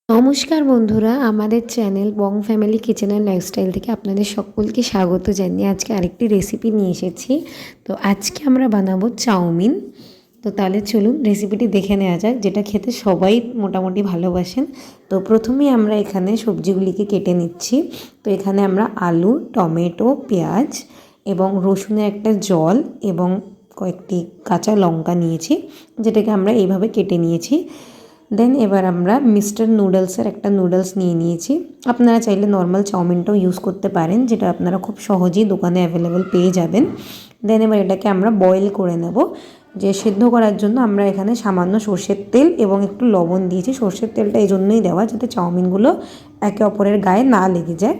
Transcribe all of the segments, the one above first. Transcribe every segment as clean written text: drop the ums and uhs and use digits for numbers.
নমস্কার বন্ধুরা, আমাদের channel Bong family kitchen and lifestyle থেকে আপনাদের সকলকে স্বাগত জানিয়ে আজকে আরেকটি রেসিপি নিয়ে এসেছি। তো আজকে আমরা বানাবো চাউমিন। তো তাহলে চলুন রেসিপিটি দেখে নেওয়া যাক, যেটা খেতে সবাই মোটামুটি ভালোবাসেন। তো প্রথমেই আমরা এখানে সবজিগুলিকে কেটে নিচ্ছি। তো এখানে আমরা আলু, টমেটো, পেঁয়াজ এবং রসুনের একটা জল এবং কয়েকটি কাঁচা লঙ্কা নিয়েছি, যেটাকে আমরা এইভাবে কেটে নিয়েছি। দেন এবার আমরা মিস্টার নুডলসের একটা নুডলস নিয়ে নিয়েছি। আপনারা চাইলে নর্মাল চাউমিনটাও ইউজ করতে পারেন, যেটা আপনারা খুব সহজেই দোকানে অ্যাভেলেবেল পেয়ে যাবেন। দেন এবার এটাকে আমরা বয়েল করে নেব। যে সিদ্ধ করার জন্য আমরা এখানে সামান্য সর্ষের তেল এবং একটু লবণ দিয়েছি। সর্ষের তেলটা এই জন্যই দেওয়া যাতে চাউমিনগুলো একে অপরের গায়ে না লেগে যায়।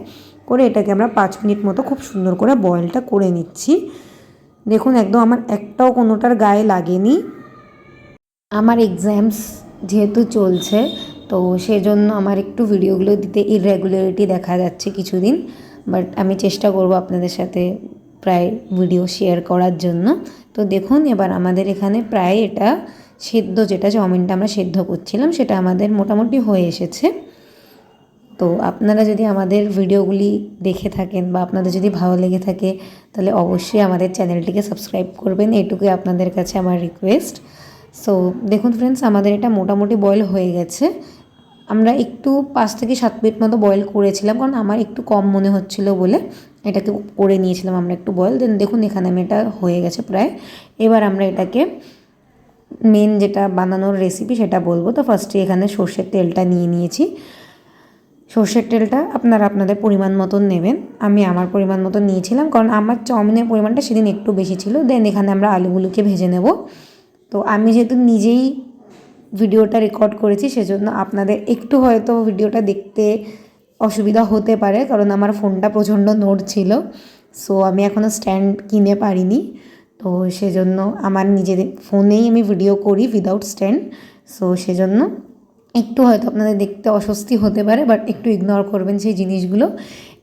করে এটাকে আমরা 5 মিনিট মতো খুব সুন্দর করে বয়েলটা করে নিচ্ছি। দেখুন একদম আমার একটাও কোনোটার গায়ে লাগেনি। আমার এক্সামস যেহেতু চলছে, তো সেজন্য আমার একটু ভিডিওগুলো দিতে ইররেগুলারিটি দেখা যাচ্ছে কিছুদিন, বাট আমি চেষ্টা করব আপনাদের সাথে প্রায় ভিডিও শেয়ার করার জন্য। তো দেখুন এবার আমাদের এখানে প্রায় এটা সেদ্ধ, যেটা চাউমিনটা আমরা সেদ্ধ করছিলাম সেটা আমাদের মোটামুটি হয়ে এসেছে। তো আপনারা যদি আমাদের ভিডিওগুলি দেখে থাকেন বা আপনাদের যদি ভালো লেগে থাকে, তাহলে অবশ্যই আমাদের চ্যানেলটিকে সাবস্ক্রাইব করবেন, এটুকুই আপনাদের কাছে আমার রিকোয়েস্ট। সো দেখুন ফ্রেন্ডস, আমাদের এটা মোটামুটি বয়েল হয়ে গেছে। আমরা একটু 5 থেকে 7 মিনিট মতো বয়েল করেছিলাম, কারণ আমার একটু কম মনে হচ্ছিলো বলে এটাকে করে নিয়েছিলাম আমরা একটু বয়েল। দেন দেখুন এখানে আমি এটা হয়ে গেছে প্রায়। এবার আমরা এটাকে মেন যেটা বানানোর রেসিপি সেটা বলবো। তো ফার্স্টে এখানে সর্ষের তেলটা নিয়ে নিয়েছি। সর্ষের তেলটা আপনারা আপনাদের পরিমাণ মতন নেবেন। আমি আমার পরিমাণ মতন নিয়েছিলাম, কারণ আমার চাউমিনের পরিমাণটা সেদিন একটু বেশি ছিল। দেন এখানে আমরা আলুগুলোকে ভেজে নেব। তো আমি যেহেতু নিজেই ভিডিওটা রেকর্ড করেছি, সেজন্য আপনাদের একটু হয়তো ভিডিওটা দেখতে অসুবিধা হতে পারে, কারণ আমার ফোনটা প্রচণ্ড নড়ছিল। সো আমি এখনও স্ট্যান্ড কিনে পারিনি, তো সেজন্য আমার নিজের ফোনেই আমি ভিডিও করি উইদাউট স্ট্যান্ড। সো সেজন্য একটু হয়তো আপনাদের দেখতে অস্বস্তি হতে পারে, বাট একটু ইগনোর করবেন সেই জিনিসগুলো।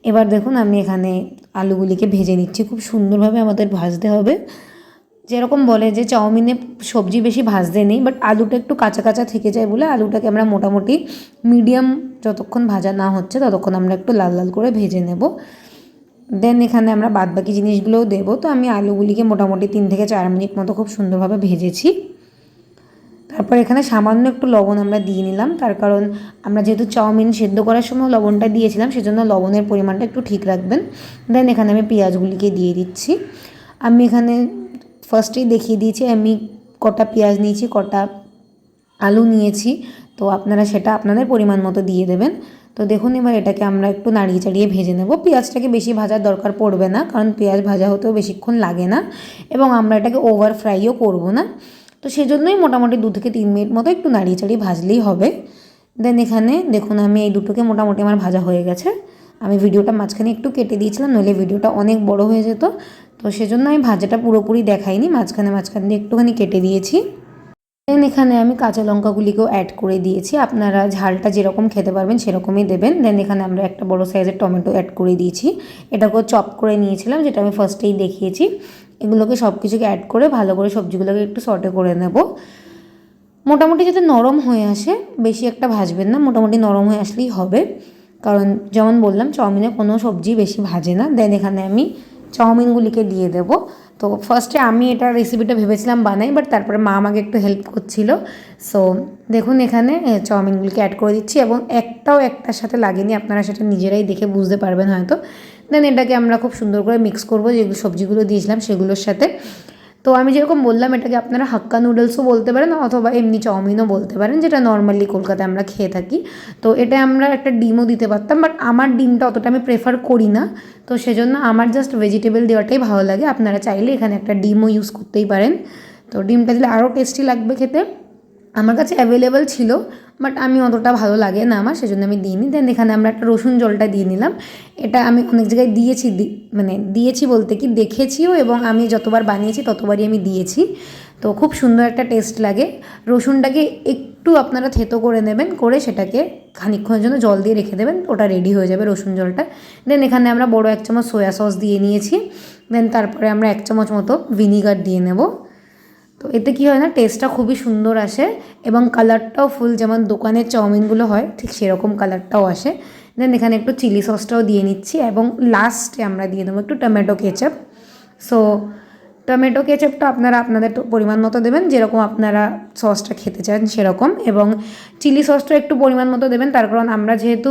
এবার দেখুন আমি এখানে আলুগুলিকে ভেজে নিচ্ছি। খুব সুন্দরভাবে আমাদের ভাজতে হবে। যেরকম বলে যে চাউমিনে সবজি বেশি ভাজতে নেই, বাট আলুটা একটু কাঁচা কাঁচা থেকে যায় বলে আলুটাকে আমরা মোটামুটি মিডিয়াম, যতক্ষণ ভাজা না হচ্ছে ততক্ষণ আমরা একটু লাল লাল করে ভেজে নেব। দেন এখানে আমরা বাদবাকি জিনিসগুলোও দেবো। তো আমি আলুগুলিকে মোটামুটি 3 থেকে 4 মিনিট মতো খুব সুন্দরভাবে ভেজেছি। তারপর এখানে সামান্য একটু লবণ আমরা দিয়ে নিলাম, তার কারণ আমরা যেহেতু চাউমিন সেদ্ধ করার সময় লবণটা দিয়েছিলাম, সেজন্য লবণের পরিমাণটা একটু ঠিক রাখবেন। দেন এখানে আমি পেঁয়াজগুলিকে দিয়ে দিচ্ছি। আমি এখানে ফার্স্টেই দেখিয়ে দিয়েছি আমি কটা পেঁয়াজ নিয়েছি, কটা আলু নিয়েছি। তো আপনারা সেটা আপনাদের পরিমাণ মতো দিয়ে দেবেন। তো দেখুন এবার এটাকে আমরা একটু নাড়িয়ে চাড়িয়ে ভেজে নেব। পেঁয়াজটাকে বেশি ভাজার দরকার পড়বে না, কারণ পেঁয়াজ ভাজা হতেও বেশিক্ষণ লাগে না, এবং আমরা এটাকে ওভার ফ্রাইও করব না। তো সেজন্যই মোটামুটি 2 থেকে 3 মিনিট মতো একটু নাড়িয়ে চাড়িয়ে ভাজলেই হবে। দেন এখানে দেখুন আমি এই দুটোকে মোটামুটি আমার ভাজা হয়ে গেছে। আমি ভিডিওটা মাঝখানে একটু কেটে দিয়েছিলাম, নইলে ভিডিওটা অনেক বড় হয়ে যেত। তো সেজন্য আমি ভাজাটা পুরোপুরি দেখাইনি, মাঝখানে দিয়ে একটুখানি কেটে দিয়েছি। দেন এখানে আমি কাঁচা লঙ্কাগুলিকেও অ্যাড করে দিয়েছি। আপনারা ঝালটা যেরকম খেতে পারবেন সেরকমই দেবেন। দেন এখানে আমরা একটা বড় সাইজের টমেটো অ্যাড করে দিয়েছি। এটাকেও চপ করে নিয়েছিলাম, যেটা আমি ফার্স্টেই দেখিয়েছি। এগুলোকে সব কিছুকে অ্যাড করে ভালো করে সবজিগুলোকে একটু সটে করে নেব। মোটামুটি যাতে নরম হয়ে আসে, বেশি একটা ভাজবেন না, মোটামুটি নরম হয়ে আসলেই হবে। কারণ যেমন বললাম চাউমিনে কোনো সবজি বেশি ভাজে না। দেন এখানে আমি চাউমিনগুলিকে দিয়ে দেব। তো ফার্স্টে আমি এটা রেসিপিটা ভেবেছিলাম বানাই, বাট তারপরে মা আমাকে একটু হেল্প করছিল। সো দেখুন এখানে চাউমিনগুলিকে অ্যাড করে দিচ্ছি, এবং একটাও একটার সাথে লাগেনি, আপনারা সেটা নিজেরাই দেখে বুঝতে পারবেন হয়তো। দেন এটাকে আমরা খুব সুন্দর করে মিক্স করবো যেগুলো সবজিগুলো দিয়েছিলাম সেগুলোর সাথে। তো আমি যেরকম বললাম এটাকে আপনারা হাক্কা নুডলসও বলতে পারেন, অথবা এমনি চাউমিনও বলতে পারেন, যেটা নর্মালি কলকাতায় আমরা খেয়ে থাকি। তো এটা আমরা একটা ডিমও দিতে পারতাম, বাট আমার ডিমটা অতটা আমি প্রেফার করি না। তো সেজন্য আমার জাস্ট ভেজিটেবল দেওয়াটাই ভালো লাগে। আপনারা চাইলে এখানে একটা ডিমও ইউজ করতেই পারেন। তো ডিমটা দিলে আরও টেস্টি লাগবে খেতে। আমার কাছে অ্যাভেলেবেল ছিল, বাট আমি অতটা ভালো লাগে না আমার, সেজন্য আমি দিইনি। দেন এখানে আমরা একটা রসুন জলটা দিয়ে নিলাম। এটা আমি অনেক জায়গায় দিয়েছি, মানে দিয়েছি বলতে কি দেখেছিও, এবং আমি যতবার বানিয়েছি ততবারই আমি দিয়েছি। তো খুব সুন্দর একটা টেস্ট লাগে। রসুনটাকে একটু আপনারা থেতো করে নেবেন, করে সেটাকে খানিকক্ষণের জন্য জল দিয়ে রেখে দেবেন, ওটা রেডি হয়ে যাবে রসুন জলটা। দেন এখানে আমরা বড় 1 চামচ সয়া সস দিয়ে নিয়েছি। দেন তারপরে আমরা 1 চামচ মতো ভিনিগার দিয়ে নেব। তো তো এতে কী হয় না, টেস্টটা খুবই সুন্দর আসে এবং কালারটাও ফুল যেমন দোকানের চাউমিনগুলো হয় ঠিক সেরকম কালারটাও আসে। দেন এখানে একটু চিলি সসটাও দিয়ে নিচ্ছি এবং লাস্টে আমরা দিয়ে দেবো একটু টমেটো কেচাপ। সো টমেটো কেচাপটা আপনারা আপনাদের পরিমাণ মতো দেবেন, যেরকম আপনারা সসটা খেতে চান সেরকম, এবং চিলি সসটা একটু পরিমাণ মতো দেবেন, তার কারণ আমরা যেহেতু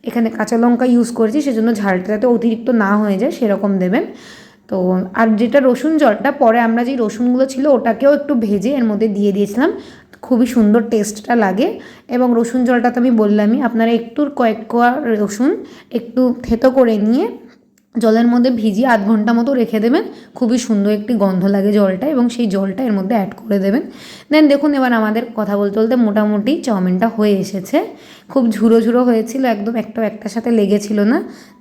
এখানে কাঁচা লঙ্কা ইউজ করেছি সেজন্য ঝালটা যাতে অতিরিক্ত না হয়ে যায় সেরকম দেবেন। তো আর যেটা রসুন জলটা পরে আমরা যেই রসুনগুলো ছিল ওটাকেও একটু ভেজে এর মধ্যে দিয়ে দিয়েছিলাম, খুবই সুন্দর টেস্টটা লাগে। এবং রসুন জলটা তো আমি বললামই, আপনারা একটু কয়েক কোয়া রসুন একটু থেতো করে নিয়ে জলের মধ্যে ভিজিয়ে আধ ঘন্টা মতো রেখে দেবেন, খুবই সুন্দর একটি গন্ধ লাগে জলটা, এবং সেই জলটা এর মধ্যে অ্যাড করে দেবেন। দেন দেখুন এবার আমাদের কথা বলতে বলতে মোটামুটি চাউমিনটা হয়ে এসেছে, খুব ঝুরো ঝুরো হয়েছিল, একদম একটার সাথে লেগেছিল না।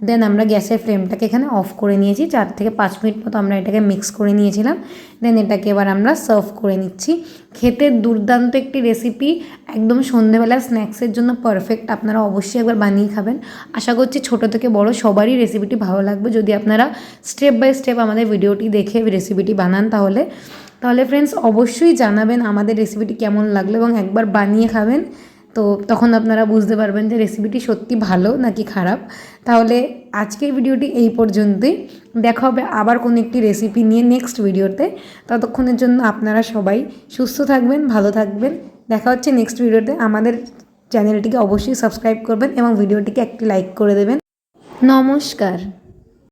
দেন আমরা গ্যাসের ফ্লেমটাকে এখানে অফ করে নিয়েছি, 4 থেকে 5 মিনিট মতো আমরা এটাকে মিক্স করে নিয়েছিলাম। দেন এটাকে এবার আমরা সার্ভ করে নিচ্ছি। খেতে দুর্দান্ত একটি রেসিপি, একদম সন্ধেবেলা স্ন্যাক্সের জন্য পারফেক্ট, আপনারা অবশ্যই একবার বানিয়ে খাবেন। আশা করছি ছোটো থেকে বড় সবারই রেসিপিটি ভালো লাগবে যদি আপনারা স্টেপ বাই স্টেপ আমাদের ভিডিওটি দেখে রেসিপিটি বানান। তাহলে ফ্রেন্ডস অবশ্যই জানাবেন আমাদের রেসিপিটি কেমন লাগলো এবং একবার বানিয়ে খাবেন, তো তখন আপনারা বুঝতে পারবেন যে রেসিপিটি সত্যি ভালো নাকি খারাপ। তাহলে আজকের ভিডিওটি এই পর্যন্তই, দেখা হবে আবার কোনো একটি রেসিপি নিয়ে নেক্সট ভিডিওতে। ততক্ষণের জন্য আপনারা সবাই সুস্থ থাকবেন, ভালো থাকবেন। দেখা হচ্ছে নেক্সট ভিডিওতে। আমাদের চ্যানেলটিকে অবশ্যই সাবস্ক্রাইব করবেন এবং ভিডিওটিকে একটি লাইক করে দেবেন। নমস্কার।